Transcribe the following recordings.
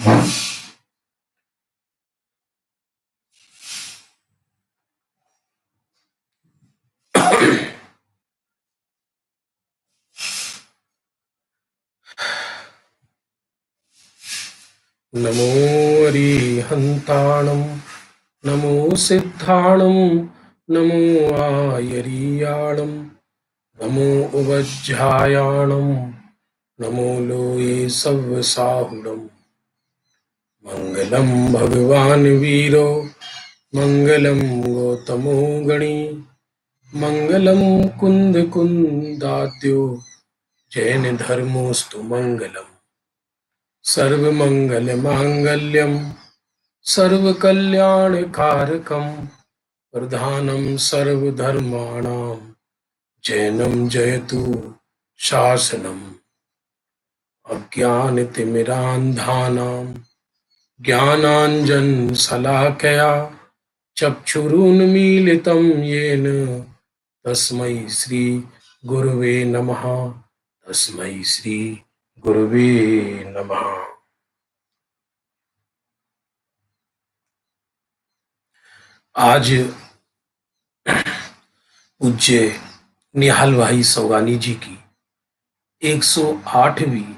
नमो अरिहन्ताणं नमो सिद्धाणं नमो आयरीयाणं नमो उवज्झायाणं नमो लोये सव्वसाहुणं मङ्गलं भगवान् वीरो मङ्गलं गौतमो गणी मङ्गलं कुन्दकुन्दाद्यो जैनधर्मोऽस्तु मङ्गलम् सर्वमङ्गलमाङ्गल्यं सर्वकल्याणकारकं प्रधानं सर्वधर्माणां जैनं जयतु शासनम् अज्ञानतिमिरान्धानां ज्ञानाञ्जनशलाकया चक्षुरुन्मीलितं येन तस्मै श्रीगुरवे नमः। तस्मै श्रीगुरवे नमः। आज पूज्य निहाल भाई सौगानी जी की 108वीं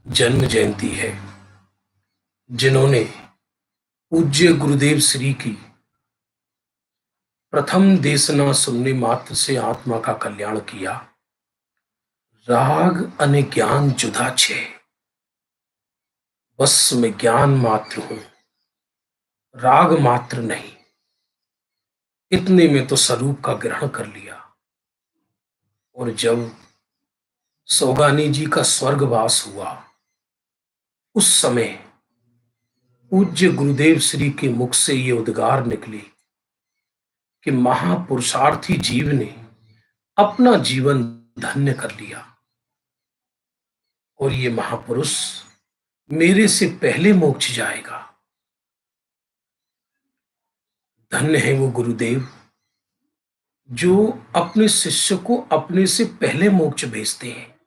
जन्म जयंती है, जिन्होंने पूज्य गुरुदेव श्री की प्रथम देशना सुनने मात्र से आत्मा का कल्याण किया। राग अने ज्ञान जुदा छे, बस में ज्ञान मात्र हूं, राग मात्र नहीं। इतने में तो स्वरूप का ग्रहण कर लिया। और जब सौगानी जी का स्वर्गवास हुआ, उस समय पूज्य गुरुदेव श्री के मुख से ये उद्गार निकले कि महापुरुषार्थी जीव ने अपना जीवन धन्य कर लिया और ये महापुरुष मेरे से पहले मोक्ष जाएगा। धन्य है वो गुरुदेव जो अपने शिष्य को अपने से पहले मोक्ष भेजते हैं।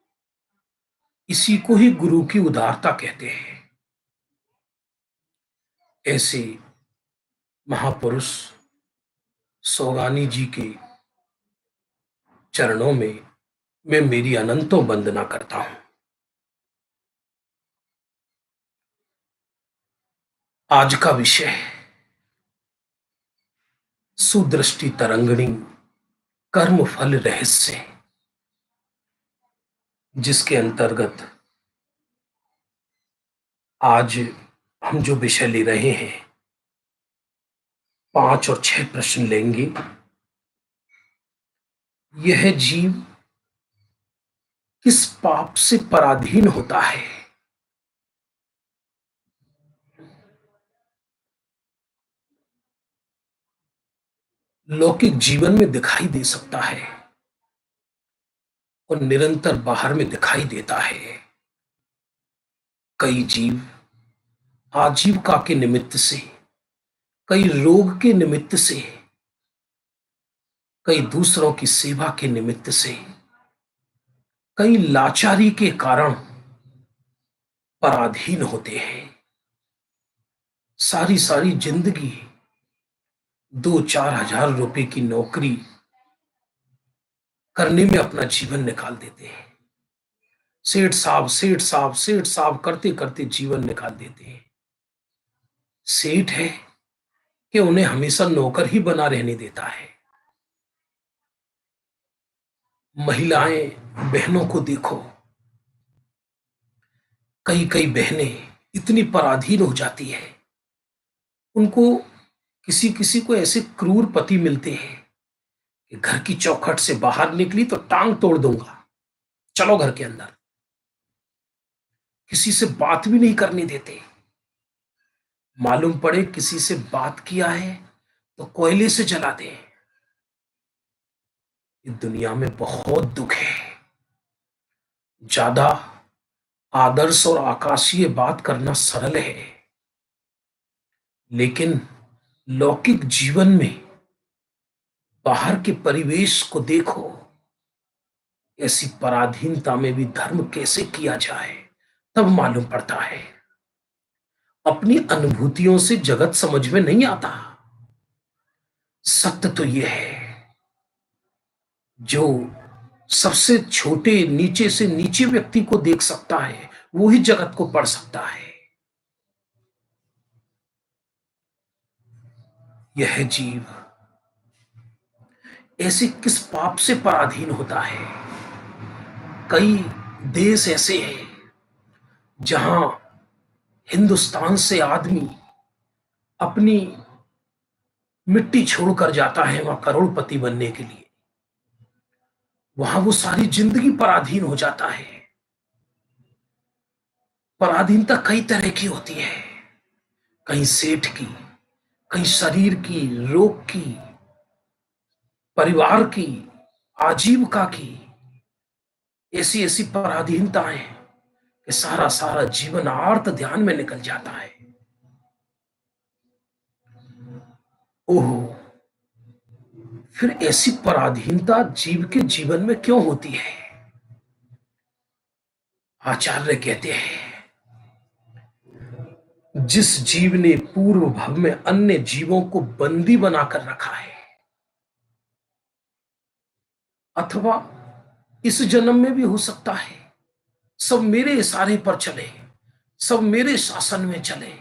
इसी को ही गुरु की उदारता कहते हैं। ऐसे महापुरुष सौगानी जी के चरणों में मैं मेरी अनंतों वंदना करता हूं। आज का विषय है सुदृष्टि तरंगिणी कर्म फल रहस्य, जिसके अंतर्गत आज हम जो विषय ले रहे हैं 5 और 6 प्रश्न लेंगे। यह जीव किस पाप से पराधीन होता है? लौकिक जीवन में दिखाई दे सकता है और निरंतर बाहर में दिखाई देता है। कई जीव आजीविका के निमित्त से, कई रोग के निमित्त से, कई दूसरों की सेवा के निमित्त से, कई लाचारी के कारण पराधीन होते हैं। सारी सारी जिंदगी 2-4 हजार रुपए की नौकरी करने में अपना जीवन निकाल देते हैं। सेठ साहब सेठ साहब सेठ साहब करते करते जीवन निकाल देते हैं। सेठ है कि उन्हें हमेशा नौकर ही बना रहने देता है। महिलाएं बहनों को देखो, कई कई बहनें इतनी पराधीन हो जाती है, उनको किसी किसी को ऐसे क्रूर पति मिलते हैं कि घर की चौखट से बाहर निकली तो टांग तोड़ दूंगा, चलो घर के अंदर। किसी से बात भी नहीं करने देते। मालूम पड़े किसी से बात किया है तो कोयले से जला दे। इस दुनिया में बहुत दुख है। ज्यादा आदर्श और आकाशीय बात करना सरल है, लेकिन लौकिक जीवन में बाहर के परिवेश को देखो। ऐसी पराधीनता में भी धर्म कैसे किया जाए तब मालूम पड़ता है। अपनी अनुभूतियों से जगत समझ में नहीं आता। सत्य तो यह है, जो सबसे छोटे नीचे से नीचे व्यक्ति को देख सकता है, वो ही जगत को पढ़ सकता है। यह जीव ऐसे किस पाप से पराधीन होता है? कई देश ऐसे हैं जहां हिंदुस्तान से आदमी अपनी मिट्टी छोड़कर जाता है वहां करोड़पति बनने के लिए। वहां वो सारी जिंदगी पराधीन हो जाता है। पराधीनता कई तरह की होती है, कहीं सेठ की, कहीं शरीर की, रोग की, परिवार की, आजीविका की। ऐसी ऐसी पराधीनताएं कि सारा सारा जीवन आर्त ध्यान में निकल जाता है। ओह, फिर ऐसी पराधीनता जीव के जीवन में क्यों होती है? आचार्य कहते हैं, जिस जीव ने पूर्व भव में अन्य जीवों को बंदी बनाकर रखा है, अथवा इस जन्म में भी हो सकता है, सब मेरे इशारे पर चले, सब मेरे शासन में चले,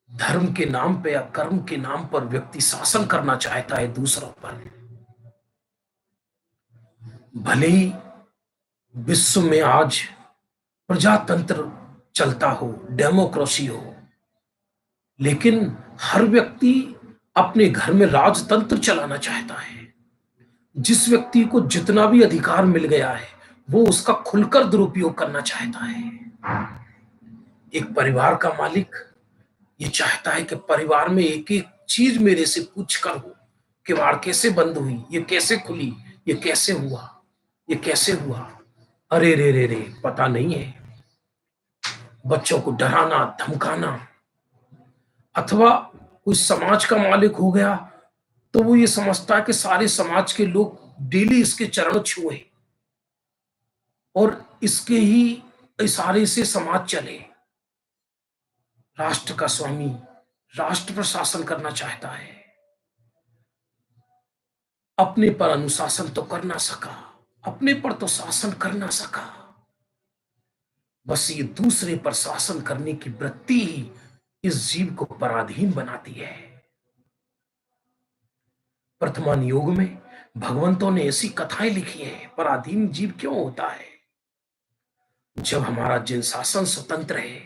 धर्म के नाम पे या कर्म के नाम पर व्यक्ति शासन करना चाहता है दूसरों पर। भले ही विश्व में आज प्रजातंत्र चलता हो, डेमोक्रेसी हो, लेकिन हर व्यक्ति अपने घर में राजतंत्र चलाना चाहता है। जिस व्यक्ति को जितना भी अधिकार मिल गया है, वो उसका खुलकर दुरुपयोग करना चाहता है। एक परिवार का मालिक ये चाहता है कि परिवार में एक एक चीज मेरे से पूछ कर हो, किवाड़ कैसे बंद हुई, ये कैसे खुली, ये कैसे हुआ, ये कैसे हुआ। अरे रे रे रे, पता नहीं है। बच्चों को डराना, धमकाना, अथवा कोई समाज का मालिक हो गया तो वो ये समझता है कि सारे समाज के लोग डेली इसके चरण छुए और इसके ही इशारे से समाज चले। राष्ट्र का स्वामी राष्ट्र पर शासन करना चाहता है, अपने पर अनुशासन तो कर ना सका, अपने पर तो शासन कर ना सका। बस ये दूसरे पर शासन करने की वृत्ति ही इस जीव को पराधीन बनाती है। वर्तमान युग में भगवंतों ने ऐसी कथाएं लिखी हैं, पराधीन जीव क्यों होता है? जब हमारा जिन शासन स्वतंत्र है,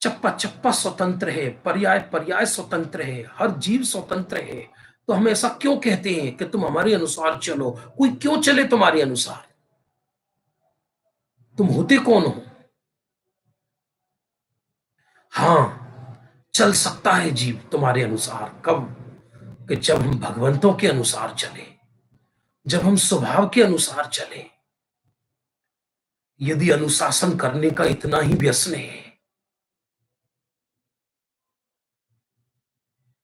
चप्पा चप्पा स्वतंत्र है, पर्याय पर्याय स्वतंत्र है, हर जीव स्वतंत्र है, तो हम ऐसा क्यों कहते हैं कि तुम हमारे अनुसार चलो? कोई क्यों चले तुम्हारे अनुसार? तुम होते कौन हो? हाँ, चल सकता है जीव तुम्हारे अनुसार कब? कि जब हम भगवंतों के अनुसार चले, जब हम स्वभाव के अनुसार चले। यदि अनुशासन करने का इतना ही व्यसन है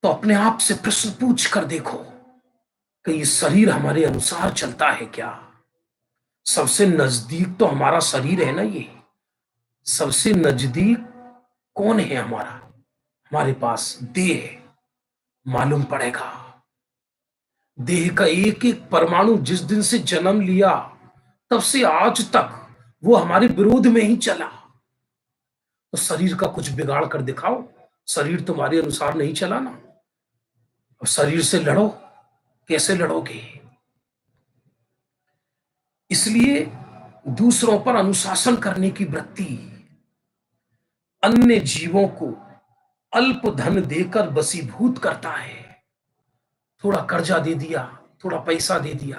तो अपने आप से प्रश्न पूछ कर देखो कि ये शरीर हमारे अनुसार चलता है क्या? सबसे नजदीक तो हमारा शरीर है ना। ये सबसे नजदीक कौन है हमारा? हमारे पास देह। मालूम पड़ेगा, देह का एक एक परमाणु जिस दिन से जन्म लिया तब से आज तक वो हमारे विरोध में ही चला। तो शरीर का कुछ बिगाड़ कर दिखाओ। शरीर तुम्हारे अनुसार नहीं चला ना, अब शरीर से लड़ो। कैसे लड़ोगे? इसलिए दूसरों पर अनुशासन करने की वृत्ति अन्य जीवों को अल्प धन देकर वशीभूत करता है। थोड़ा कर्जा दे दिया, थोड़ा पैसा दे दिया,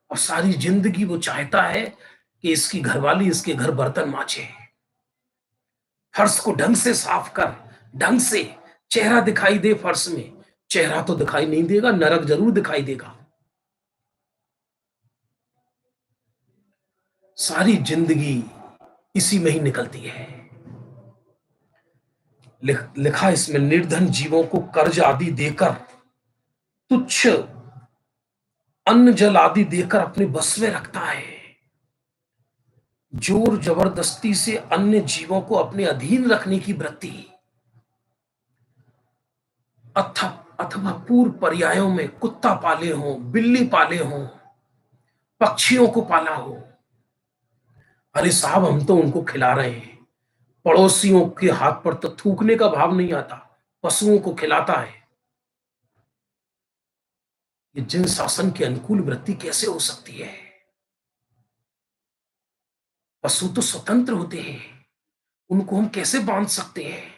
और सारी जिंदगी वो चाहता है कि इसकी घरवाली इसके घर बर्तन मांजे, फर्श को ढंग से साफ कर, ढंग से चेहरा दिखाई दे फर्श में। चेहरा तो दिखाई नहीं देगा, नरक जरूर दिखाई देगा। सारी जिंदगी इसी में ही निकलती है। लिखा इसमें, निर्धन जीवों को कर्ज आदि देकर, तुच्छ अन्न जल आदि देकर अपने बस में रखता है। जोर जबरदस्ती से अन्य जीवों को अपने अधीन रखने की वृत्ति, अथवा पूर्व पर्यायों में कुत्ता पाले हों, बिल्ली पाले हों, पक्षियों को पाला हो, अरे साहब हम तो उनको खिला रहे हैं। पड़ोसियों के हाथ पर तो थूकने का भाव नहीं आता, पशुओं को खिलाता है। ये जिन शासन के अनुकूल वृत्ति कैसे हो सकती है? पशु तो स्वतंत्र होते हैं, उनको हम कैसे बांध सकते हैं?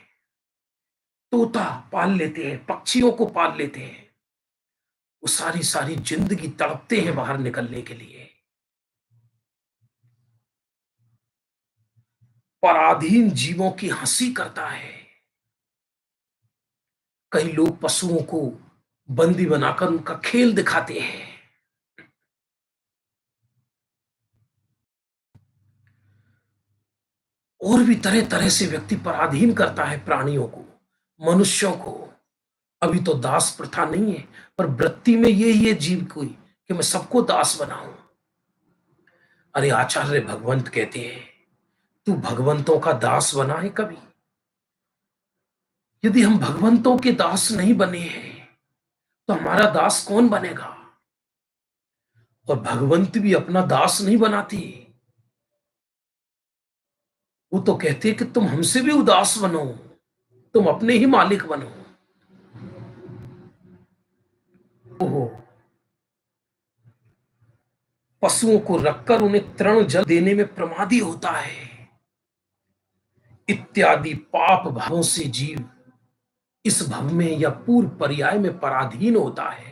तोता पाल लेते हैं, पक्षियों को पाल लेते हैं, वो सारी सारी जिंदगी तड़पते हैं बाहर निकलने के लिए। पराधीन जीवों की हंसी करता है। कई लोग पशुओं को बंदी बनाकर उनका खेल दिखाते हैं। और भी तरह तरह से व्यक्ति पराधीन करता है प्राणियों को, मनुष्यों को। अभी तो दास प्रथा नहीं है, पर वृत्ति में यही है जीव कोई कि मैं सबको दास बनाऊं। अरे आचार्य भगवंत कहते हैं, तू भगवंतों का दास बना है कभी? यदि हम भगवंतों के दास नहीं बने हैं तो हमारा दास कौन बनेगा? और भगवंत भी अपना दास नहीं बनाती। वो तो कहते हैं कि तुम हमसे भी उदास बनो, तुम अपने ही मालिक बनो। ओहो, पशुओं को रखकर उन्हें तृण जल देने में प्रमादी होता है, इत्यादि पाप भावों से जीव इस भव में या पूर्व पर्याय में पराधीन होता है।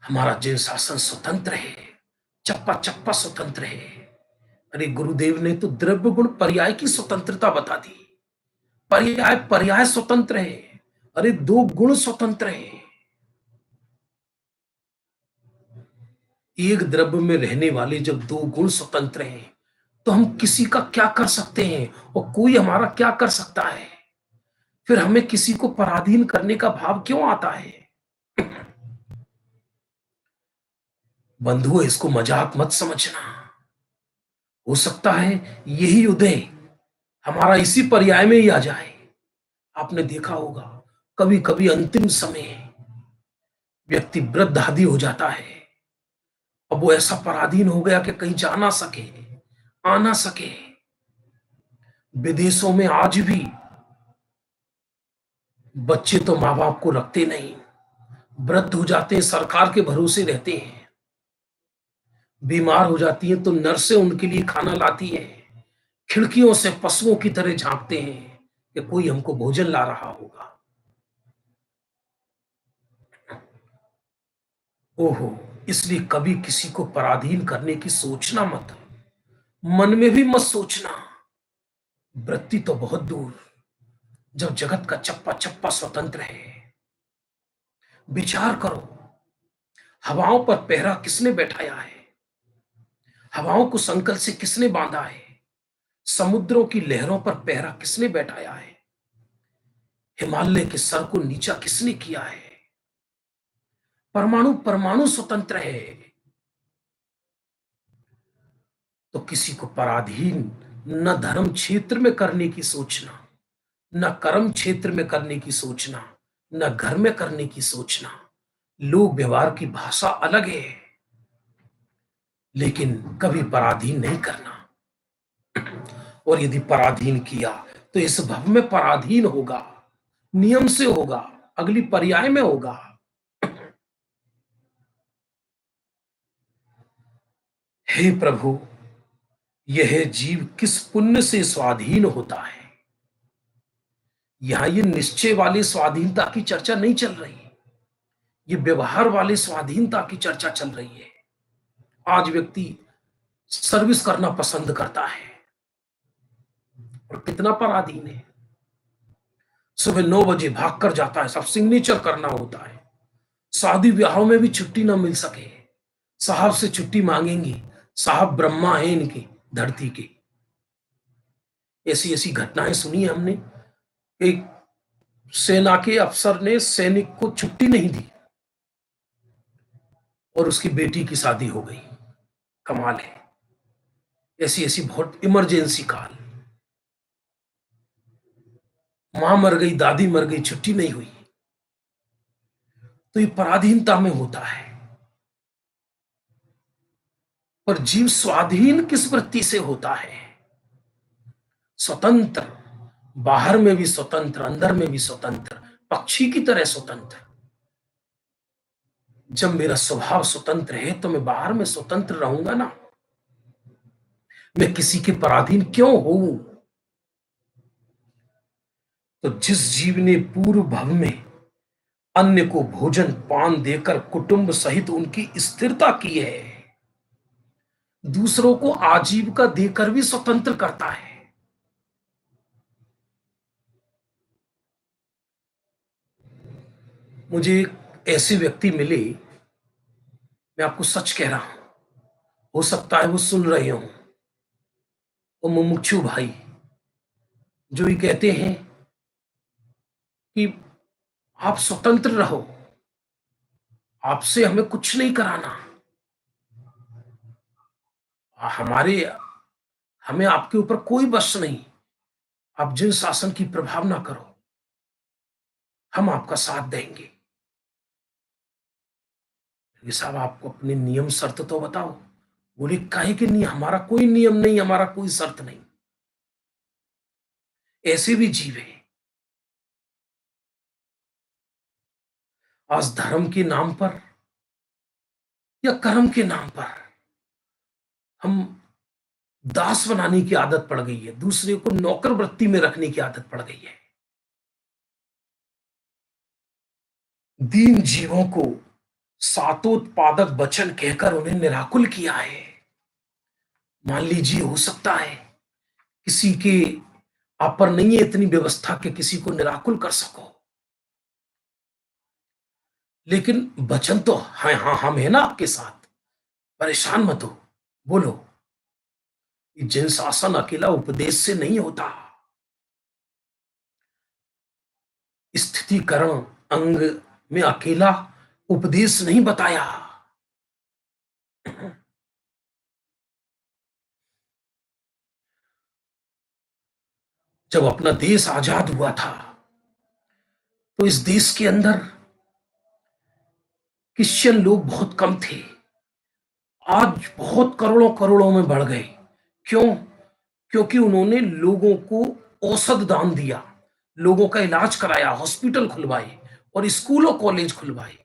हमारा जिन शासन स्वतंत्र है, चप्पा चप्पा स्वतंत्र है। अरे गुरुदेव ने तो द्रव्य गुण पर्याय की स्वतंत्रता बता दी। पर्याय पर्याय स्वतंत्र है। अरे दो गुण स्वतंत्र है। एक द्रव्य में रहने वाले जब दो गुण स्वतंत्र हैं तो हम किसी का क्या कर सकते हैं और कोई हमारा क्या कर सकता है? फिर हमें किसी को पराधीन करने का भाव क्यों आता है? बंधुओं, इसको मजाक मत समझना। हो सकता है यही उदय हमारा इसी पर्याय में ही आ जाए। आपने देखा होगा कभी कभी अंतिम समय व्यक्ति वृद्ध आदि हो जाता है, अब वो ऐसा पराधीन हो गया कि कहीं जा ना सके, आ ना सके। विदेशों में आज भी बच्चे तो माँ बाप को रखते नहीं, वृद्ध हो जाते हैं, सरकार के भरोसे रहते हैं। बीमार हो जाती है तो नर्सें उनके लिए खाना लाती है, खिड़कियों से पशुओं की तरह झांकते हैं कि कोई हमको भोजन ला रहा होगा। ओहो, इसलिए कभी किसी को पराधीन करने की सोचना मत, मन में भी मत सोचना। वृत्ति तो बहुत दूर, जब जगत का चप्पा चप्पा स्वतंत्र है। विचार करो, हवाओं पर पहरा किसने बैठाया है? हवाओं को संकल से किसने बांधा है? समुद्रों की लहरों पर पहरा किसने बैठाया है? हिमालय के सर को नीचा किसने किया है? परमाणु परमाणु स्वतंत्र है। तो किसी को पराधीन न धर्म क्षेत्र में करने की सोचना, न कर्म क्षेत्र में करने की सोचना, न घर में करने की सोचना। लोक व्यवहार की भाषा अलग है, लेकिन कभी पराधीन नहीं करना। और यदि पराधीन किया तो इस भव में पराधीन होगा, नियम से होगा, अगली पर्याय में होगा। हे प्रभु, यह जीव किस पुण्य से स्वाधीन होता है? यहां ये निश्चय वाली स्वाधीनता की चर्चा नहीं चल रही, ये व्यवहार वाली स्वाधीनता की चर्चा चल रही है। आज व्यक्ति सर्विस करना पसंद करता है और कितना पराधीन है। सुबह 9 बजे भाग कर जाता है, सब सिग्नेचर करना होता है। शादी ब्याहों में भी छुट्टी ना मिल सके, साहब से छुट्टी मांगेंगी, साहब ब्रह्मा है इनके धरती के। ऐसी ऐसी घटनाएं सुनी है हमने। एक सेना के अफसर ने सैनिक को छुट्टी नहीं दी, और उसकी बेटी की शादी हो गई। कमाल है। ऐसी ऐसी बहुत इमरजेंसी काल। मां मर गई, दादी मर गई, छुट्टी नहीं हुई। तो ये पराधीनता में होता है। पर जीव स्वाधीन किस वृत्ति से होता है? स्वतंत्र। बाहर में भी स्वतंत्र, अंदर में भी स्वतंत्र, पक्षी की तरह स्वतंत्र। जब मेरा स्वभाव स्वतंत्र है तो मैं बाहर में स्वतंत्र रहूंगा ना। मैं किसी के पराधीन क्यों हूं? तो जिस जीव ने पूर्व भव में अन्य को भोजन पान देकर कुटुंब सहित उनकी स्थिरता की है, दूसरों को आजीविका देकर भी स्वतंत्र करता है। मुझे एक ऐसे व्यक्ति मिले, मैं आपको सच कह रहा हूं, हो सकता है वो सुन रहे हो, वो मुमुक्षु भाई, जो ये कहते हैं कि आप स्वतंत्र रहो, आपसे हमें कुछ नहीं कराना, हमारे हमें आपके ऊपर कोई बस नहीं, आप जिन शासन की प्रभाव ना करो, हम आपका साथ देंगे। ये साहब आपको अपने नियम शर्त तो बताओ। बोले काहे के नहीं, हमारा कोई नियम नहीं, हमारा कोई शर्त नहीं। ऐसे भी जीव है। आज धर्म के नाम पर या कर्म के नाम पर हम दास बनाने की आदत पड़ गई है, दूसरे को नौकर वृत्ति में रखने की आदत पड़ गई है। दीन जीवों को सातोत्पादक वचन कहकर उन्हें निराकुल किया है। मान लीजिए हो सकता है किसी के आप पर नहीं है इतनी व्यवस्था कि किसी को निराकुल कर सको, लेकिन वचन तो हाँ हाँ हम है ना आपके साथ, परेशान मत हो, बोलो। ये जिन शासन अकेला उपदेश से नहीं होता, स्थितिकरण अंग में अकेला उपदेश नहीं बताया। जब अपना देश आजाद हुआ था तो इस देश के अंदर क्रिश्चियन लोग बहुत कम थे। आज बहुत करोड़ों करोड़ों में बढ़ गए। क्यों? क्योंकि उन्होंने लोगों को औषध दान दिया, लोगों का इलाज कराया, हॉस्पिटल खुलवाए और स्कूलों कॉलेज खुलवाए।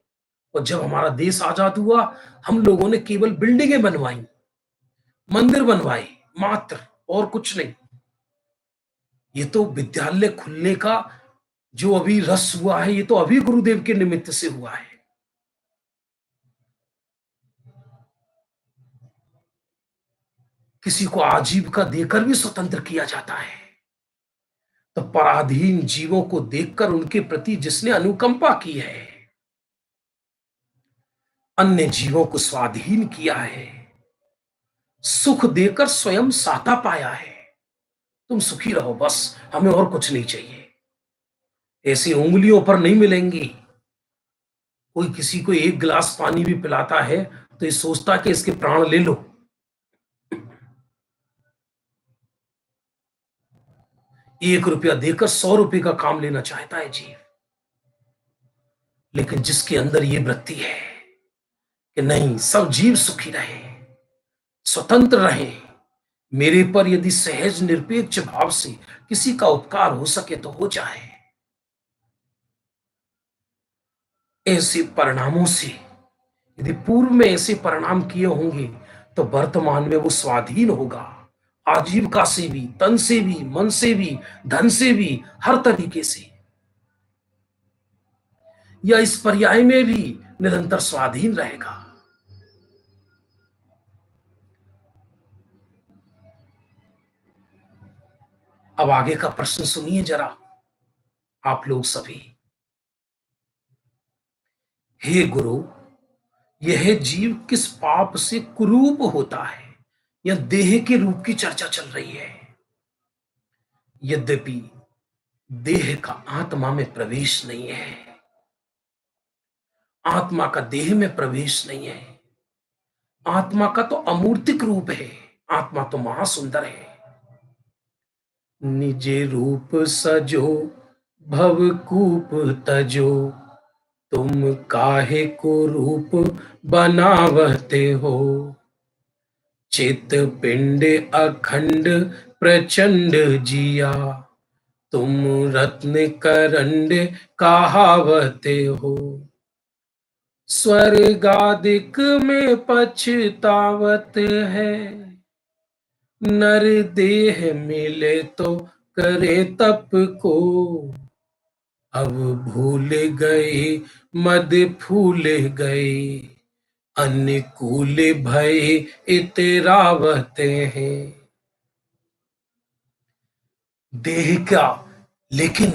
और जब हमारा देश आजाद हुआ, हम लोगों ने केवल बिल्डिंगें बनवाई, मंदिर बनवाए, मात्र, और कुछ नहीं। ये तो विद्यालय खुलने का जो अभी रस हुआ है, ये तो अभी गुरुदेव के निमित्त से हुआ है। किसी को आजीविका देकर भी स्वतंत्र किया जाता है। तो पराधीन जीवों को देखकर उनके प्रति जिसने अनुकंपा की है, अन्य जीवों को स्वाधीन किया है, सुख देकर स्वयं साता पाया है, तुम सुखी रहो बस, हमें और कुछ नहीं चाहिए। ऐसी उंगलियों पर नहीं मिलेंगी। कोई किसी को एक गिलास पानी भी पिलाता है तो ये सोचता कि इसके प्राण ले लो। 1 रुपया देकर 100 रुपए का काम लेना चाहता है जीव। लेकिन जिसके अंदर ये वृत्ति है कि नहीं, सब जीव सुखी रहे, स्वतंत्र रहे, मेरे पर यदि सहज निरपेक्ष भाव से किसी का उपकार हो सके तो हो जाए, ऐसे परिणामों से यदि पूर्व में ऐसे परिणाम किए होंगे तो वर्तमान में वो स्वाधीन होगा, आजीविका से भी, तन से भी, मन से भी, धन से भी, हर तरीके से, या इस पर्याय में भी निरंतर स्वाधीन रहेगा। अब आगे का प्रश्न सुनिए जरा, आप लोग सभी। हे गुरु, यह जीव किस पाप से कुरूप होता है? यह देह के रूप की चर्चा चल रही है। यद्यपि देह का आत्मा में प्रवेश नहीं है, आत्मा का देह में प्रवेश नहीं है, आत्मा का तो अमूर्तिक रूप है, आत्मा तो महासुंदर है। निजे रूप सजो भवकूप तजो, तुम काहे को रूप बनावते हो। चित पिंड अखंड प्रचंड जिया, तुम रत्न करंड कहावते हो। स्वर्गादिक में पछतावत है, नर देह मिले तो करे तप को। अब भूल गए मद फूल गए, अनुकूल भय इतरावते हैं। देह का, लेकिन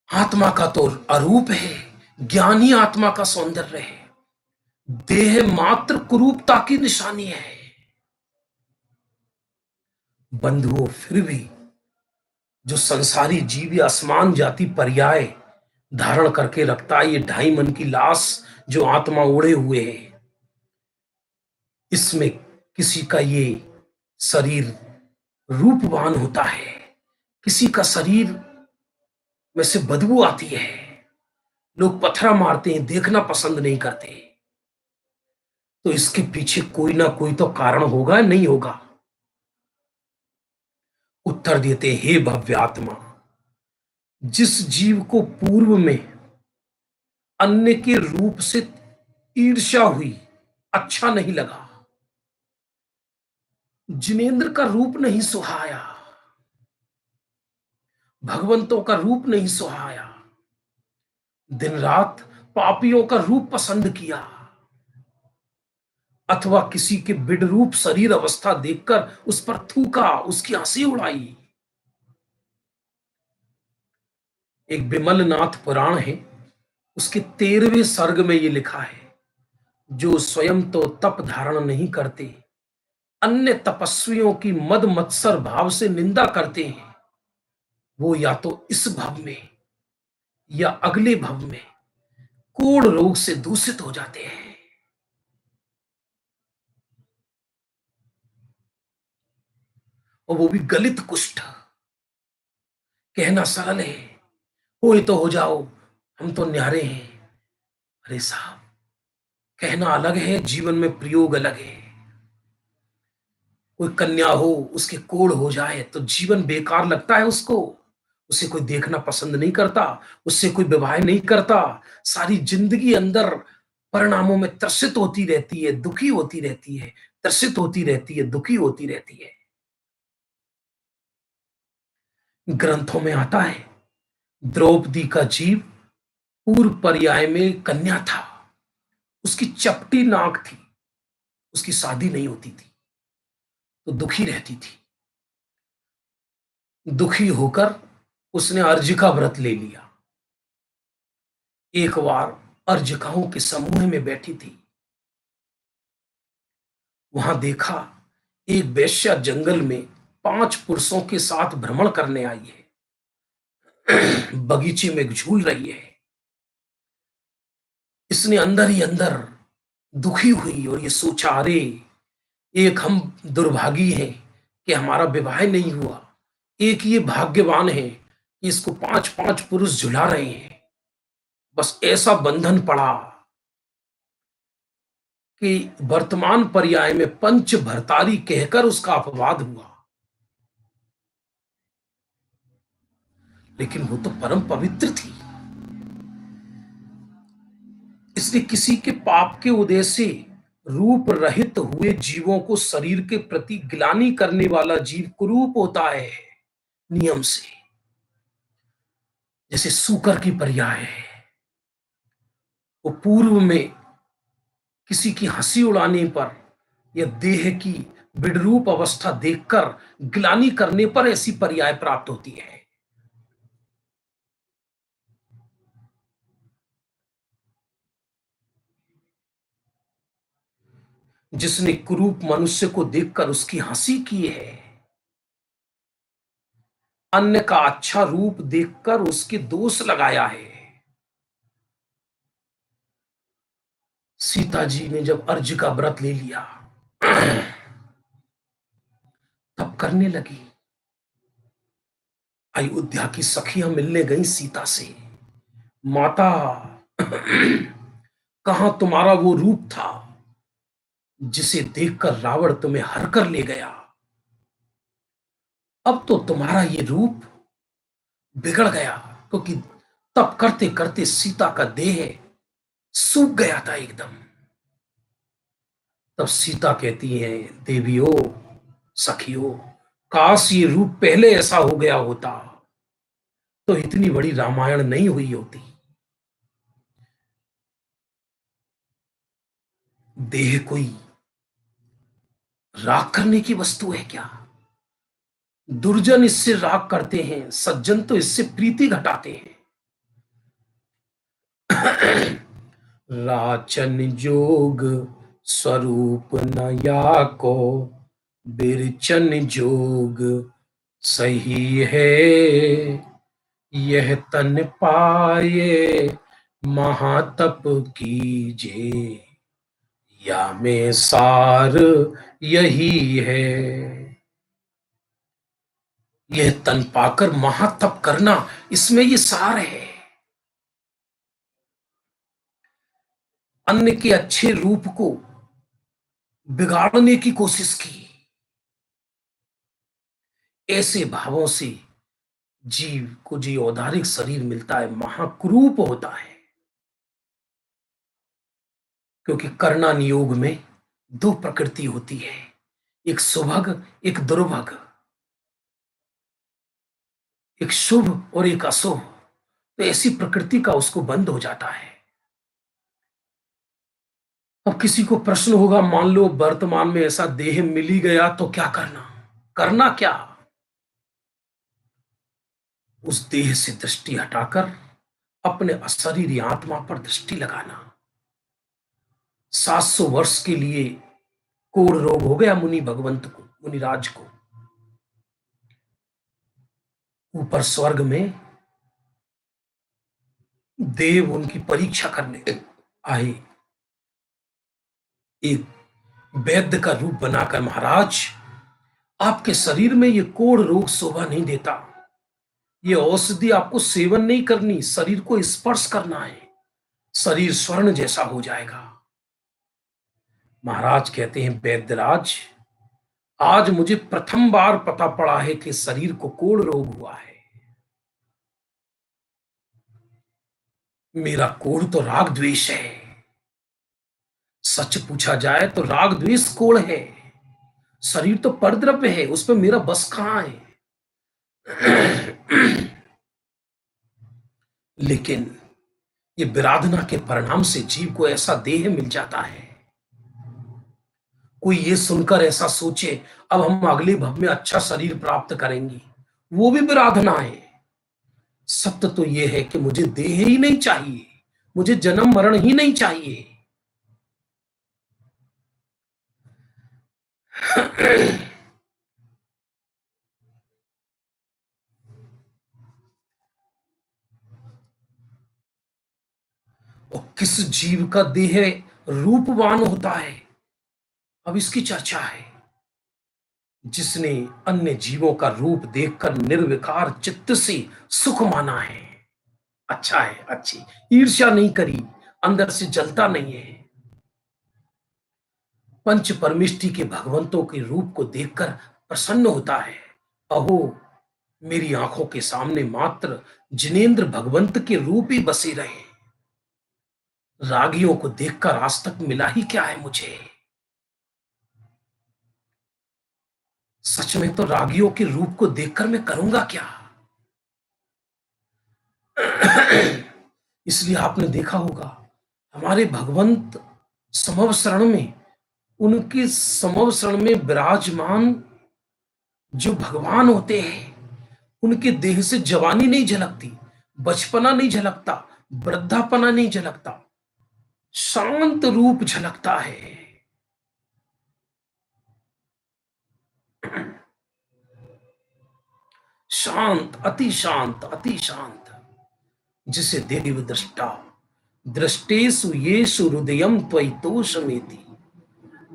आत्मा का तो अरूप है। ज्ञानी आत्मा का सौंदर्य है। देह मात्र कुरूपता की निशानी है। बंधुओं, फिर भी जो संसारी जीव या आसमान जाति पर्याय धारण करके रखता है, ये 2.5 मन की लाश जो आत्मा ओढ़े हुए है, इसमें किसी का ये शरीर रूपवान होता है, किसी का शरीर में से बदबू आती है, लोग पत्थर मारते हैं, देखना पसंद नहीं करते। तो इसके पीछे कोई ना कोई तो कारण होगा, नहीं होगा? उत्तर देते, हे भव्य आत्मा, जिस जीव को पूर्व में अन्य के रूप से ईर्ष्या हुई, अच्छा नहीं लगा, जिनेंद्र का रूप नहीं सुहाया, भगवंतों का रूप नहीं सुहाया, दिन रात पापियों का रूप पसंद किया, अथवा किसी के बिडरूप शरीर अवस्था देखकर उस पर थूका, उसकी हंसी उड़ाई। एक विमलनाथ पुराण है, उसके 13वें सर्ग में यह लिखा है, जो स्वयं तो तप धारण नहीं करते, अन्य तपस्वियों की मद मत्सर भाव से निंदा करते हैं, वो या तो इस भव में या अगले भव में कोढ़ रोग से दूषित हो जाते हैं। और वो भी गलित कुष्ठ। कहना सरल है, कोई तो हो जाओ, हम तो न्यारे हैं। अरे साहब, कहना अलग है, जीवन में प्रयोग अलग है। कोई कन्या हो, उसके कोढ़ हो जाए तो जीवन बेकार लगता है उसको, उसे कोई देखना पसंद नहीं करता, उससे कोई विवाह नहीं करता, सारी जिंदगी अंदर परिणामों में त्रसित होती रहती है, दुखी होती रहती है, त्रसित होती रहती है, दुखी होती रहती है। ग्रंथों में आता है, द्रौपदी का जीव पूर्व पर्याय में कन्या था, उसकी चपटी नाक थी, उसकी शादी नहीं होती थी, तो दुखी रहती थी। दुखी होकर उसने अर्जिका व्रत ले लिया। एक बार अर्जिकाओं के समूह में बैठी थी, वहां देखा एक वेश्या जंगल में 5 पुरुषों के साथ भ्रमण करने आई है, बगीचे में झूल रही है। इसने अंदर ही अंदर दुखी हुई और ये सोचा, अरे एक हम दुर्भागी हैं कि हमारा विवाह नहीं हुआ, एक ये भाग्यवान है कि इसको 5-5 पुरुष झुला रहे हैं। बस ऐसा बंधन पड़ा कि वर्तमान पर्याय में पंच भरतारी कहकर उसका अपवाद हुआ। लेकिन वो तो परम पवित्र थी, इसलिए किसी के पाप के उदय से रूप रहित हुए जीवों को शरीर के प्रति ग्लानि करने वाला जीव कुरूप होता है नियम से। जैसे सूकर की पर्याय है, वो पूर्व में किसी की हंसी उड़ाने पर या देह की विडरूप अवस्था देखकर ग्लानि करने पर ऐसी पर्याय प्राप्त होती है। जिसने कुरूप मनुष्य को देखकर उसकी हंसी की है, अन्य का अच्छा रूप देखकर उसके दोष लगाया है, सीता जी ने जब अर्ज का व्रत ले लिया तब करने लगी। अयोध्या की सखियां मिलने गई सीता से। माता कहां तुम्हारा वो रूप था जिसे देखकर रावण तुम्हें हर कर ले गया। अब तो तुम्हारा ये रूप बिगड़ गया, क्योंकि तप करते करते सीता का देह सूख गया था एकदम। तब सीता कहती है, देवियों, सखियों, काश ये रूप पहले ऐसा हो गया होता तो इतनी बड़ी रामायण नहीं हुई होती। देह कोई राग करने की वस्तु है क्या? दुर्जन इससे राग करते हैं, सज्जन तो इससे प्रीति घटाते हैं। राचन जोग स्वरूप नया को, बिरचन जोग सही है। यह तन पाए महातप कीजे, या में सार यही है। यह तन पाकर महातप करना, इसमें ये सार है। अन्य के अच्छे रूप को बिगाड़ने की कोशिश की, ऐसे भावों से जीव को जो औदारिक शरीर मिलता है महाकुरूप होता है। क्योंकि कर्णा नियोग में दो प्रकृति होती है, एक सुभग एक दुर्भग, एक शुभ और एक अशुभ। तो ऐसी प्रकृति का उसको बंध हो जाता है। अब किसी को प्रश्न होगा, मान लो वर्तमान में ऐसा देह मिल ही गया तो क्या करना? करना क्या? उस देह से दृष्टि हटाकर अपने अशरीरी आत्मा पर दृष्टि लगाना। 700 वर्ष के लिए कोढ़ रोग हो गया मुनि भगवंत को, मुनिराज को। ऊपर स्वर्ग में देव उनकी परीक्षा करने आए। एक वैद्य का रूप बनाकर, महाराज आपके शरीर में ये कोढ़ रोग शोभा नहीं देता, ये औषधि आपको सेवन नहीं करनी, शरीर को स्पर्श करना है, शरीर स्वर्ण जैसा हो जाएगा। महाराज कहते हैं, वैद्यराज आज मुझे प्रथम बार पता पड़ा है कि शरीर को कोढ़ रोग हुआ है। मेरा कोढ़ तो राग द्वेष है। सच पूछा जाए तो राग द्वेष कोढ़ है। शरीर तो परद्रव्य है, उस पर मेरा बस कहां है। लेकिन ये विराधना के परिणाम से जीव को ऐसा देह मिल जाता है। कोई ये सुनकर ऐसा सोचे अब हम अगले भव में अच्छा शरीर प्राप्त करेंगे, वो भी विराधना है। सत्य तो ये है कि मुझे देह ही नहीं चाहिए, मुझे जन्म मरण ही नहीं चाहिए। और किस जीव का देह रूपवान होता है, अब इसकी चर्चा है। जिसने अन्य जीवों का रूप देखकर निर्विकार चित्त से सुख माना है, अच्छा है, अच्छी, ईर्ष्या नहीं करी, अंदर से जलता नहीं है। पंच परमिष्टि के भगवंतों के रूप को देखकर प्रसन्न होता है। अहो, मेरी आंखों के सामने मात्र जिनेंद्र भगवंत के रूप ही बसे रहे। रागियों को देखकर आज तक मिला ही क्या है मुझे? सच में तो रागियों के रूप को देखकर मैं करूंगा क्या? इसलिए आपने देखा होगा हमारे भगवंत समव शरण में, उनके समव शरण में विराजमान जो भगवान होते हैं, उनके देह से जवानी नहीं झलकती, बचपना नहीं झलकता, वृद्धापना नहीं झलकता, शांत रूप झलकता है। शांत, अति शांत, अति शांत, जिसे देव दृष्टा दृष्टेषु येषु हृदयम त्वयि तोषमेति।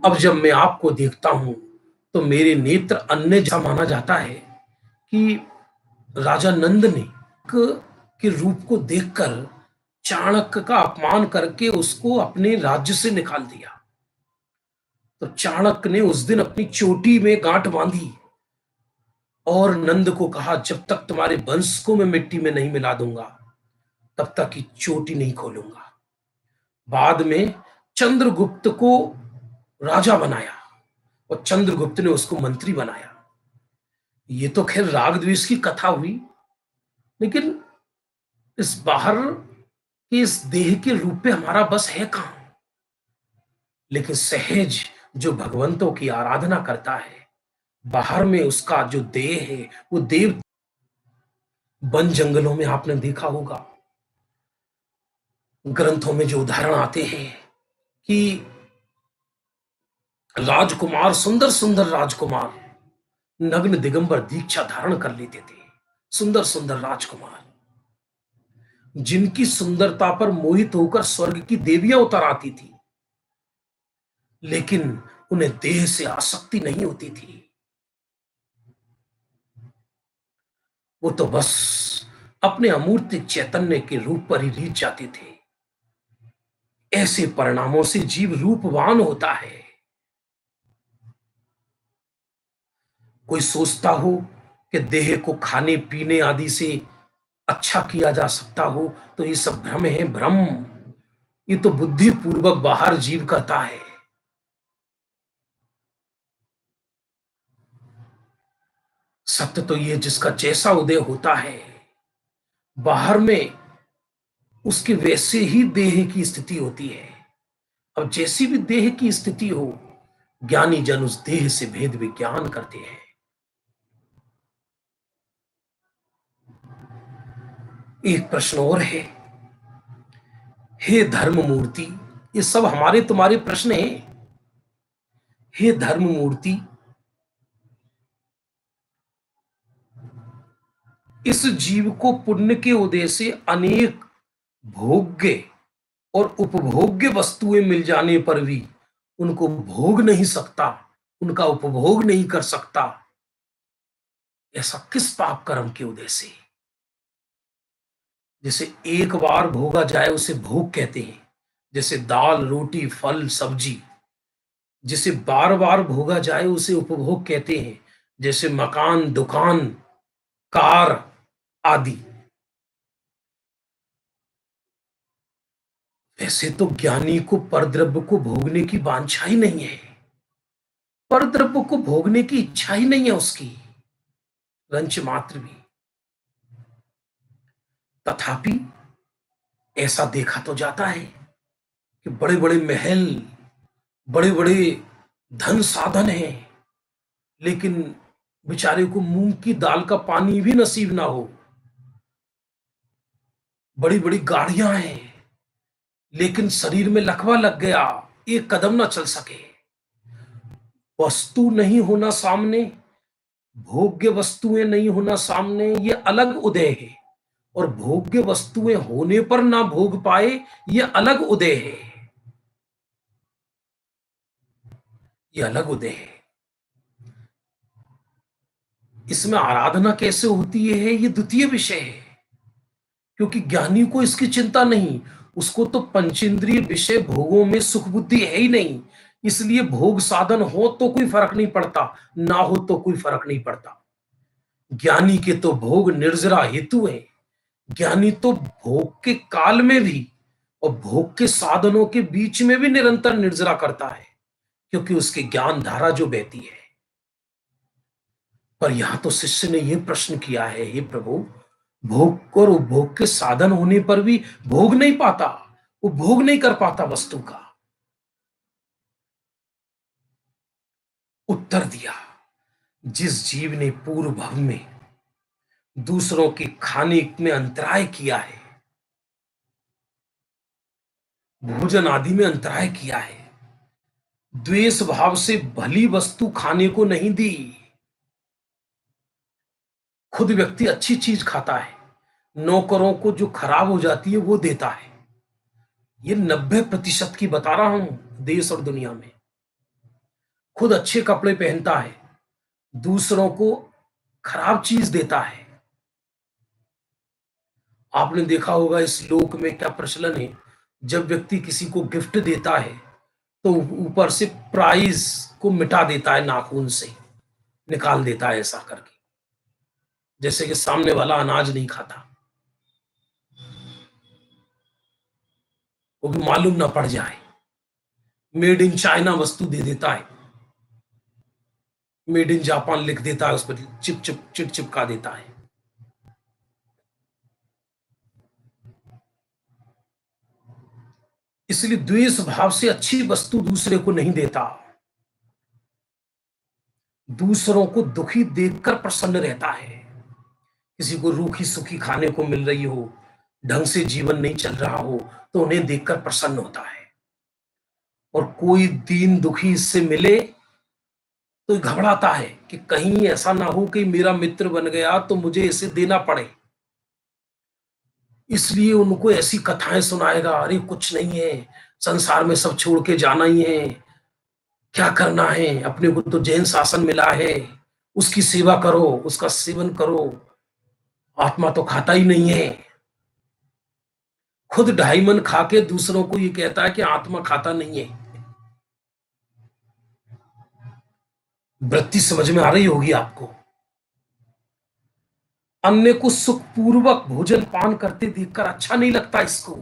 अब जब मैं आपको देखता हूं तो मेरे नेत्र अन्य जैसा माना जाता है कि राजा नंद ने के रूप को देखकर चाणक्य का अपमान करके उसको अपने राज्य से निकाल दिया। तो चाणक्य ने उस दिन अपनी चोटी में गांठ बांधी और नंद को कहा, जब तक तुम्हारे वंश को मैं मिट्टी में नहीं मिला दूंगा तब तक की चोटी नहीं खोलूंगा। बाद में चंद्रगुप्त को राजा बनाया और चंद्रगुप्त ने उसको मंत्री बनाया। ये तो खैर राग द्वेष की कथा हुई, लेकिन इस बाहर के इस देह के रूप पे हमारा बस है कहां। लेकिन सहज जो भगवंतों की आराधना करता है, बाहर में उसका जो देह है वो देव। वन जंगलों में आपने देखा होगा, ग्रंथों में जो उदाहरण आते हैं कि राजकुमार, सुंदर सुंदर राजकुमार नग्न दिगंबर दीक्षा धारण कर लेते थे। सुंदर सुंदर राजकुमार जिनकी सुंदरता पर मोहित होकर स्वर्ग की देवियां उतर आती थी, लेकिन उन्हें देह से आसक्ति नहीं होती थी। वो तो बस अपने अमूर्त चैतन्य के रूप पर ही रीझ जाते थे। ऐसे परिणामों से जीव रूपवान होता है। कोई सोचता हो कि देह को खाने पीने आदि से अच्छा किया जा सकता हो, तो ये सब भ्रम है, भ्रम। ये तो बुद्धि पूर्वक बाहर जीव करता है। सत्य तो ये, जिसका जैसा उदय होता है बाहर में उसके वैसे ही देह की स्थिति होती है। अब जैसी भी देह की स्थिति हो, ज्ञानी जन उस देह से भेद विज्ञान करते हैं। एक प्रश्न और है, हे धर्म मूर्ति, ये सब हमारे तुम्हारे प्रश्न हैं। हे धर्म मूर्ति, इस जीव को पुण्य के उदय से अनेक भोग्य और उपभोग्य वस्तुएं मिल जाने पर भी उनको भोग नहीं सकता, उनका उपभोग नहीं कर सकता। ऐसा किस पाप कर्म के उदय से? जैसे एक बार भोगा जाए उसे भोग कहते हैं। जैसे दाल रोटी फल सब्जी, जिसे बार बार भोगा जाए उसे उपभोग कहते हैं। जैसे मकान दुकान कार आदि। वैसे तो ज्ञानी को परद्रव्य को भोगने की वांछा ही नहीं है, परद्रव्य को भोगने की इच्छा ही नहीं है उसकी, रंच मात्र भी। तथापि ऐसा देखा तो जाता है कि बड़े बड़े महल, बड़े बड़े धन साधन हैं, लेकिन बेचारे को मूंग की दाल का पानी भी नसीब ना हो। बड़ी बड़ी गाड़ियां हैं, लेकिन शरीर में लकवा लग गया, एक कदम ना चल सके। वस्तु नहीं होना सामने, भोग्य वस्तुएं नहीं होना सामने, ये अलग उदय है। और भोग्य वस्तुएं होने पर ना भोग पाए, ये अलग उदय है। ये अलग उदय है। इसमें आराधना कैसे होती है, ये द्वितीय विषय है। क्योंकि ज्ञानी को इसकी चिंता नहीं, उसको तो पंचेंद्रिय विषय भोगों में सुख बुद्धि है ही नहीं। इसलिए भोग साधन हो तो कोई फर्क नहीं पड़ता, ना हो तो कोई फर्क नहीं पड़ता। ज्ञानी के तो भोग निर्जरा हेतु है। ज्ञानी तो भोग के काल में भी और भोग के साधनों के बीच में भी निरंतर निर्जरा करता है, क्योंकि उसकी ज्ञान धारा जो बहती है। पर यहां तो शिष्य ने यह प्रश्न किया है, हे प्रभु, भोग और उपभोग के साधन होने पर भी भोग नहीं पाता, उपभोग नहीं कर पाता वस्तु का। उत्तर दिया, जिस जीव ने पूर्व भव में दूसरों के खाने में अंतराय किया है, भोजन आदि में अंतराय किया है, द्वेष भाव से भली वस्तु खाने को नहीं दी, खुद व्यक्ति अच्छी चीज खाता है, नौकरों को जो खराब हो जाती है वो देता है, ये 90% की बता रहा हूं, देश और दुनिया में। खुद अच्छे कपड़े पहनता है, दूसरों को खराब चीज देता है। आपने देखा होगा इस लोक में क्या प्रचलन है, जब व्यक्ति किसी को गिफ्ट देता है तो ऊपर से प्राइस को मिटा देता है, नाखून से निकाल देता है ऐसा करके, जैसे कि सामने वाला अनाज नहीं खाता, वो भी मालूम ना पड़ जाए। मेड इन चाइना वस्तु दे देता है, मेड इन जापान लिख देता है, उस पर चिप चिप चिट चिपका देता है। इसलिए द्वेष भाव से अच्छी वस्तु दूसरे को नहीं देता, दूसरों को दुखी देखकर प्रसन्न रहता है। किसी को रूखी सुखी खाने को मिल रही हो, ढंग से जीवन नहीं चल रहा हो, तो उन्हें देखकर प्रसन्न होता है। और कोई दीन दुखी इससे मिले तो घबराता है कि कहीं ऐसा ना हो कि मेरा मित्र बन गया तो मुझे इसे देना पड़े। इसलिए उनको ऐसी कथाएं सुनाएगा, अरे कुछ नहीं है, संसार में सब छोड़ के जाना ही है, क्या करना है, अपने को तो जैन शासन मिला है, उसकी सेवा करो, उसका सेवन करो, आत्मा तो खाता ही नहीं है। खुद 2.5 मन खा के दूसरों को ये कहता है कि आत्मा खाता नहीं है। वृत्ति समझ में आ रही होगी आपको। अन्य को सुखपूर्वक भोजन पान करते देखकर अच्छा नहीं लगता इसको,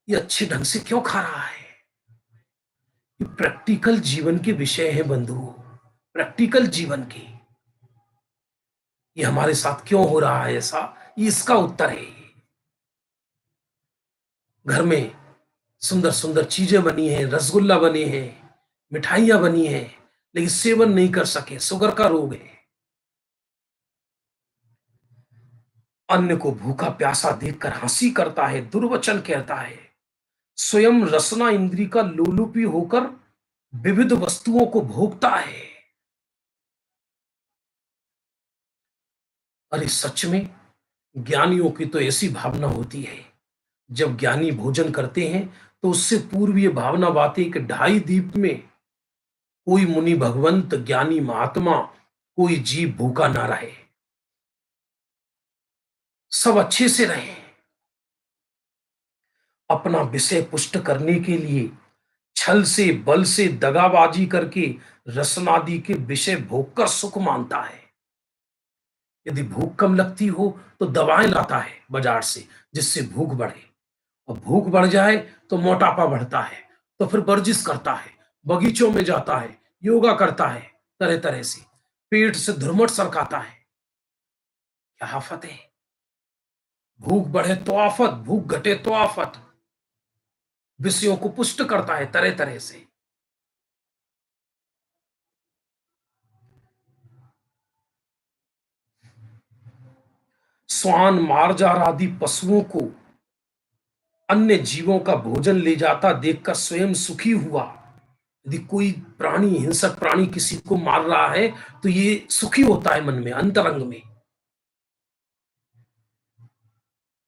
ये अच्छे ढंग से क्यों खा रहा है। ये प्रैक्टिकल जीवन के विषय है बंधुओं, प्रैक्टिकल जीवन के। ये हमारे साथ क्यों हो रहा है ऐसा, ये इसका उत्तर है। घर में सुंदर सुंदर चीजें बनी हैं, रसगुल्ला बने हैं, मिठाइयां बनी हैं, लेकिन सेवन नहीं कर सके, शुगर का रोग है। अन्य को भूखा प्यासा देखकर हंसी करता है, दुर्वचन कहता है, स्वयं रसना इंद्री का लोलुपी होकर विविध वस्तुओं को भोगता है। अरे सच में ज्ञानियों की तो ऐसी भावना होती है, जब ज्ञानी भोजन करते हैं तो उससे पूर्व ये भावना बातें कि 2.5 दीप में कोई मुनि भगवंत ज्ञानी महात्मा कोई जीव भूखा ना रहे, सब अच्छे से रहे। अपना विषय पुष्ट करने के लिए छल से बल से दगाबाजी करके रसनादि के विषय भोगकर सुख मानता है। यदि भूख कम लगती हो तो दवाएं लाता है बाजार से, जिससे भूख बढ़े, और भूख बढ़ जाए तो मोटापा बढ़ता है, तो फिर वर्जिश करता है, बगीचों में जाता है, योगा करता है, तरह तरह से पेट से धुरमट सरकाता है। क्या आफत है। भूख बढ़े तो आफत, भूख घटे तो आफत। विषयों को पुष्ट करता है तरह तरह से। स्वान मार्जार आदि पशुओं को अन्य जीवों का भोजन ले जाता देखकर स्वयं सुखी हुआ। यदि कोई प्राणी, हिंसक प्राणी किसी को मार रहा है तो ये सुखी होता है मन में, अंतरंग में।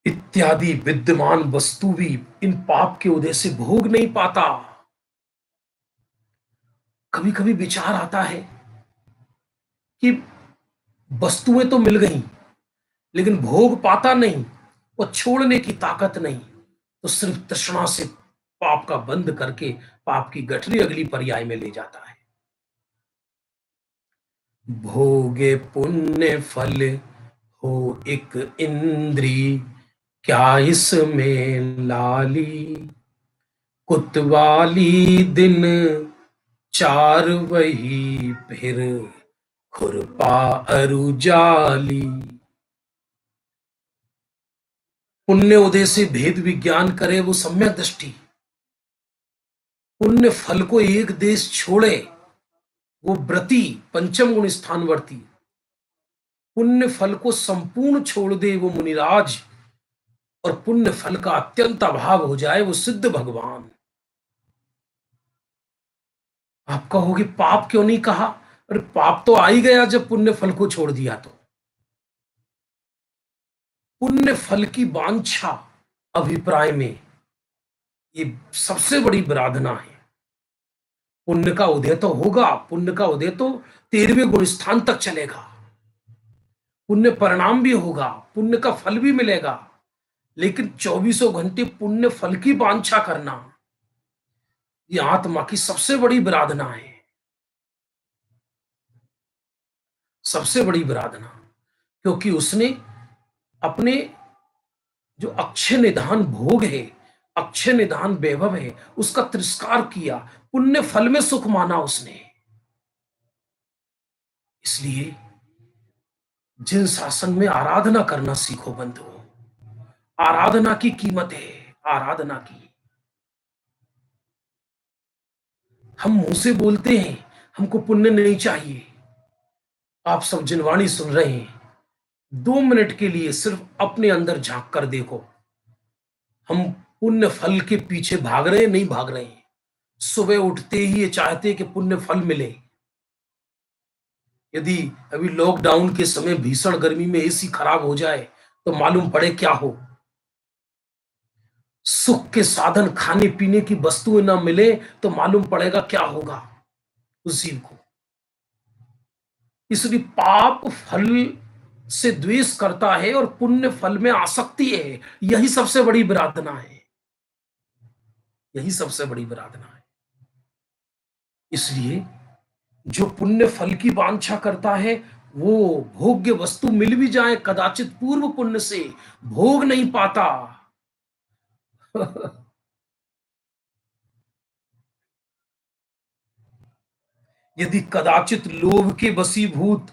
इत्यादि विद्यमान वस्तु भी इन पाप के उदय से भोग नहीं पाता। कभी कभी विचार आता है कि वस्तुएं तो मिल गई, लेकिन भोग पाता नहीं, वो छोड़ने की ताकत नहीं, तो सिर्फ तृष्णा से पाप का बंध करके पाप की गठरी अगली पर्याय में ले जाता है। भोगे पुण्य फल हो एक इंद्री, क्या इसमें लाली, कुतवाली दिन चार वही फिर खुरपा अरुजाली। पुण्य उदय से भेद विज्ञान करे वो सम्यक दृष्टि, पुण्य फल को एक देश छोड़े वो व्रती, पंचम गुण स्थानवर्ती, पुण्य फल को संपूर्ण छोड़ दे वो मुनिराज, और पुण्य फल का अत्यंत अभाव हो जाए वो सिद्ध भगवान। आप कहोगे पाप क्यों नहीं कहा। अरे पाप तो आ ही गया जब पुण्य फल को छोड़ दिया। तो पुण्य फल की वांछा अभिप्राय में ये सबसे बड़ी विराधना है। पुण्य का उदय तो होगा, पुण्य का उदय तो 13वें गुण स्थान तक चलेगा, पुण्य परिणाम भी होगा, पुण्य का फल भी मिलेगा, लेकिन चौबीसों घंटे पुण्य फल की वांछा करना, ये आत्मा की सबसे बड़ी विराधना है। सबसे बड़ी विराधना, क्योंकि उसने अपने जो अक्षय निधान भोग है, अक्षय निधान वैभव है, उसका तिरस्कार किया, पुण्य फल में सुख माना उसने। इसलिए जिन शासन में आराधना करना सीखो बंधु, आराधना की कीमत है, आराधना की। हम मुंह से बोलते हैं हमको पुण्य नहीं चाहिए। आप सब जिनवाणी सुन रहे हैं, 2 मिनट के लिए सिर्फ अपने अंदर झांक कर देखो, हम पुण्य फल के पीछे भाग रहे हैं, नहीं भाग रहे हैं? सुबह उठते ही ये चाहते हैं कि पुण्य फल मिले। यदि अभी लॉकडाउन के समय भीषण गर्मी में एसी खराब हो जाए तो मालूम पड़े क्या हो। सुख के साधन खाने पीने की वस्तुएं ना मिले तो मालूम पड़ेगा क्या होगा उस जीव को। इसलिए पाप फल से द्वेष करता है और पुण्य फल में आसक्ति है। यही सबसे बड़ी विराधना है, यही सबसे बड़ी विराधना है। इसलिए जो पुण्य फल की वांछा करता है, वो भोग्य वस्तु मिल भी जाए कदाचित पूर्व पुण्य से भोग नहीं पाता। यदि कदाचित लोभ के वशीभूत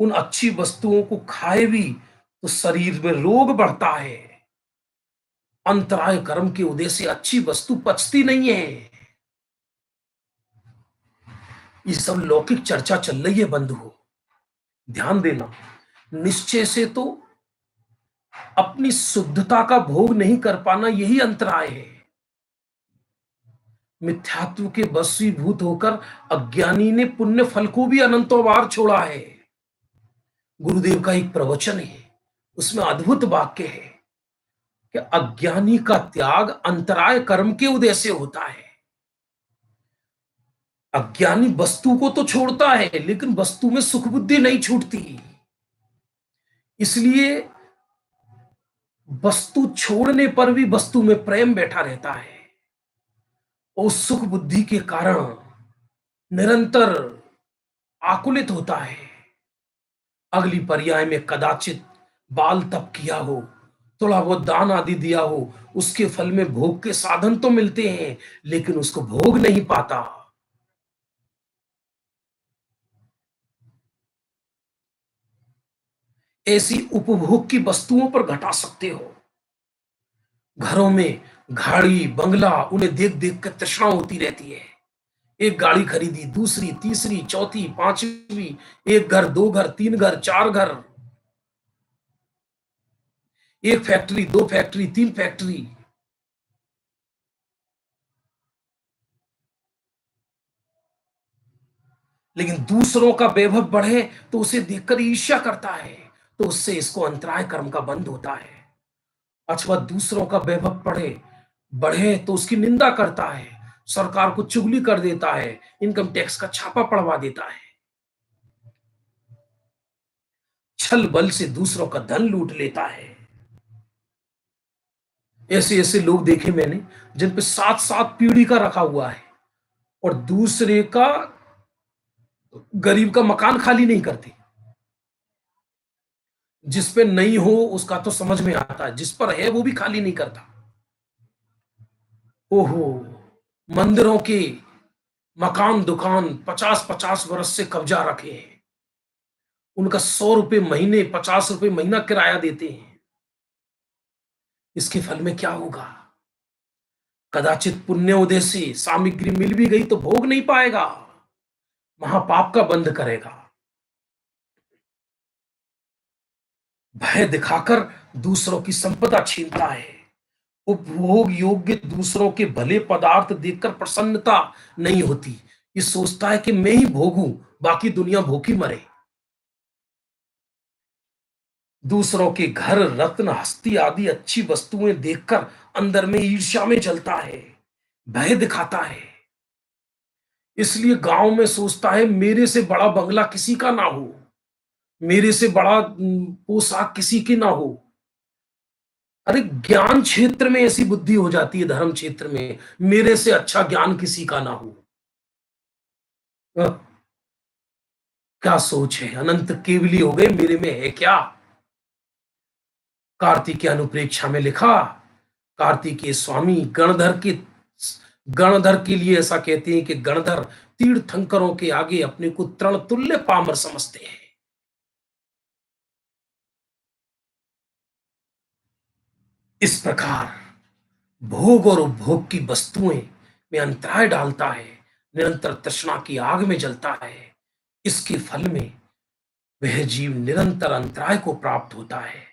उन अच्छी वस्तुओं को खाए भी तो शरीर में रोग बढ़ता है। अंतराय कर्म के उदय से अच्छी वस्तु पचती नहीं है। ये सब लौकिक चर्चा चल रही है बंधु, ध्यान देना। निश्चय से तो अपनी शुद्धता का भोग नहीं कर पाना यही अंतराय है। मिथ्यात्व के वशीभूत होकर अज्ञानी ने पुण्य फल को भी अनंतों बार छोड़ा है। गुरुदेव का एक प्रवचन है, उसमें अद्भुत वाक्य है कि अज्ञानी का त्याग अंतराय कर्म के उदय से होता है। अज्ञानी वस्तु को तो छोड़ता है लेकिन वस्तु में सुख बुद्धि नहीं छूटती। इसलिए वस्तु छोड़ने पर भी वस्तु में प्रेम बैठा रहता है और सुख बुद्धि के कारण निरंतर आकुलित होता है। अगली पर्याय में कदाचित बाल तप किया हो, थोड़ा बहुत दान आदि दिया हो, उसके फल में भोग के साधन तो मिलते हैं लेकिन उसको भोग नहीं पाता। ऐसी उपभोग की वस्तुओं पर घटा सकते हो। घरों में गाड़ी बंगला, उन्हें देख देख कर तृष्णा होती रहती है। एक गाड़ी खरीदी, दूसरी तीसरी चौथी पांचवी, एक घर दो घर तीन घर चार घर, एक फैक्ट्री दो फैक्ट्री तीन फैक्ट्री। लेकिन दूसरों का वैभव बढ़े तो उसे देखकर ईर्ष्या करता है, तो उससे इसको अंतराय कर्म का बंध होता है। अथवा दूसरों का वैभव बढ़े तो उसकी निंदा करता है, सरकार को चुगली कर देता है, इनकम टैक्स का छापा पड़वा देता है, छल बल से दूसरों का धन लूट लेता है। ऐसे ऐसे लोग देखे मैंने जिन पे सात सात पीढ़ी का रखा हुआ है और दूसरे का, गरीब का मकान खाली नहीं करते। जिस पे नहीं हो उसका तो समझ में आता है, जिस पर है वो भी खाली नहीं करता। ओहो, मंदिरों के मकान दुकान 50-50 वर्ष से कब्जा रखे हैं, उनका 100 रुपए महीने 50 रुपए महीना किराया देते हैं। इसके फल में क्या होगा? कदाचित पुण्योदय से सामग्री मिल भी गई तो भोग नहीं पाएगा, महापाप का बंध करेगा। भय दिखाकर दूसरों की संपदा छीनता है। उपभोग योग्य दूसरों के भले पदार्थ देखकर प्रसन्नता नहीं होती, ये सोचता है कि मैं ही भोगूं, बाकी दुनिया भूखी मरे। दूसरों के घर रत्न हस्ती आदि अच्छी वस्तुएं देखकर अंदर में ईर्ष्या में जलता है। भय दिखाता है। इसलिए गांव में सोचता है मेरे से बड़ा बंगला किसी का ना हो, मेरे से बड़ा पोशाक किसी की ना हो। अरे ज्ञान क्षेत्र में ऐसी बुद्धि हो जाती है, धर्म क्षेत्र में मेरे से अच्छा ज्ञान किसी का ना हो। अ, क्या सोच है, अनंत केवली हो गए, मेरे में है क्या। कार्तिकीय अनुप्रेक्षा में लिखा, कार्तिकीय स्वामी गणधर के लिए ऐसा कहते हैं कि गणधर तीर्थंकरों के आगे अपने को तृण तुल्य पामर समझते हैं। इस प्रकार भोग और उपभोग की वस्तुएं में अंतराय डालता है, निरंतर तृष्णा की आग में जलता है। इसके फल में वह जीव निरंतर अंतराय को प्राप्त होता है।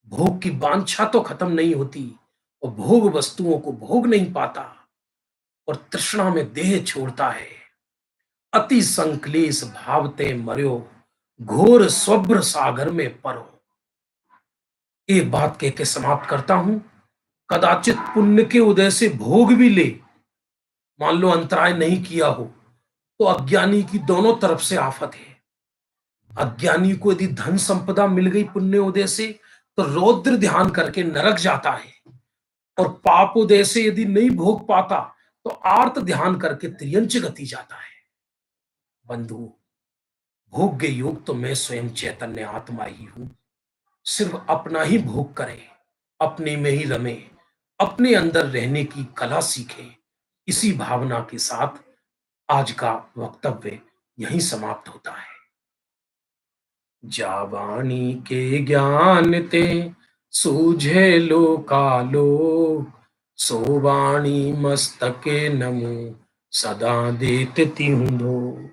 भोग की वांछा तो खत्म नहीं होती और भोग वस्तुओं को भोग नहीं पाता और तृष्णा में देह छोड़ता है। अति संक्लेश भावते मर्यो, घोर स्वभ्र सागर में परो। एक बात कह के समाप्त करता हूं। कदाचित पुण्य के उदय से भोग भी ले, मान लो अंतराय नहीं किया हो, तो अज्ञानी की दोनों तरफ से आफत है। अज्ञानी को यदि धन संपदा मिल गई पुण्य उदय से, तो रौद्र ध्यान करके नरक जाता है, और पाप उदय से यदि नहीं भोग पाता तो आर्त ध्यान करके त्रियंच गति जाता है। बंधु, भोग्य योग तो मैं स्वयं चैतन्य आत्मा ही हूं। सिर्फ अपना ही भोग करें, अपने में ही रमे, अपने अंदर रहने की कला सीखें। इसी भावना के साथ आज का वक्तव्य यहीं समाप्त होता है। जावाणी के ज्ञान ते सूझे लो कालो, सोवाणी मस्तके नमो सदा देत तिहुँ धो।